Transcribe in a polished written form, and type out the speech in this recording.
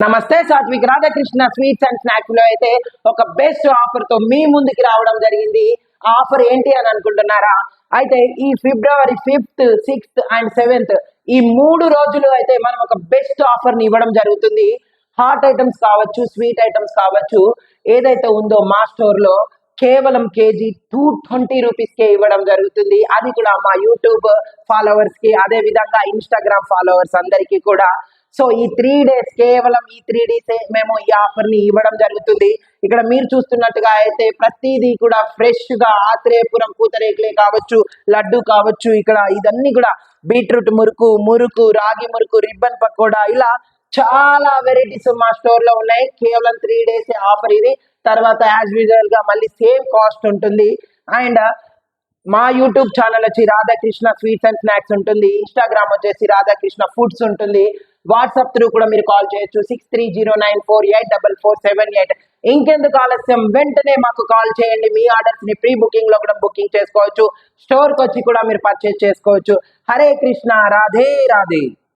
నమస్తే Satvik Radhakrishna sweets and snacks లో అయితే ఒక బెస్ట్ ఆఫర్ తో మీ ముందుకి రావడం జరిగింది. ఆ ఆఫర్ ఏంటి అని అనుకుంటున్నారా? అయితే ఈ ఫిబ్రవరి 5th, 6th అండ్ 7th ఈ 3 రోజులు అయితే మనం ఒక బెస్ట్ ఆఫర్ ని ఇవ్వడం జరుగుతుంది. హాట్ ఐటమ్స్ కావచ్చు, స్వీట్ ఐటమ్స్ కావచ్చు, ఏదైతే ఉందో మా స్టోర్ లో కేవలం కేజీ 220 రూపీస్ కే ఇవ్వడం జరుగుతుంది. అది కూడా మా యూట్యూబ్ ఫాలోవర్స్ కి, అదే విధంగా ఇన్స్టాగ్రామ్ ఫాలోవర్స్ అందరికీ కూడా. సో ఈ 3 డేస్, కేవలం ఈ 3 డేస్ మేము ఈ ఆఫర్ ని ఇవ్వడం జరుగుతుంది. ఇక్కడ మీరు చూస్తున్నట్టుగా అయితే ప్రతిదీ కూడా ఫ్రెష్ గా ఆత్రేయపురం పూతరేకులే కావచ్చు, లడ్డు కావచ్చు, ఇక్కడ ఇదన్నీ కూడా బీట్రూట్ మురుకు, రాగి మురుకు, రిబ్బన్ పకోడా, ఇలా చాలా వెరైటీస్ మా స్టోర్ లో ఉన్నాయి. కేవలం 3 డేస్ ఆఫర్ ఇది. తర్వాత యాజ్ యూజువల్ గా మళ్ళీ సేమ్ కాస్ట్ ఉంటుంది. అండ్ మా యూట్యూబ్ ఛానల్ వచ్చి రాధాకృష్ణ స్వీట్స్ అండ్ స్నాక్స్ ఉంటుంది. ఇన్స్టాగ్రామ్ వచ్చేసి రాధాకృష్ణ ఫుడ్స్ ఉంటుంది. వాట్సాప్ త్రూ కూడా మీరు కాల్ చేయొచ్చు 6309484478. ఇంకెందుకు ఆలస్యం, వెంటనే మాకు కాల్ చేయండి. మీ ఆర్డర్స్ ని ప్రీ బుకింగ్ లో కూడా బుకింగ్ చేసుకోవచ్చు. స్టోర్ కి వచ్చి కూడా మీరు పర్చేజ్ చేసుకోవచ్చు. హరే కృష్ణ, రాధే రాధే.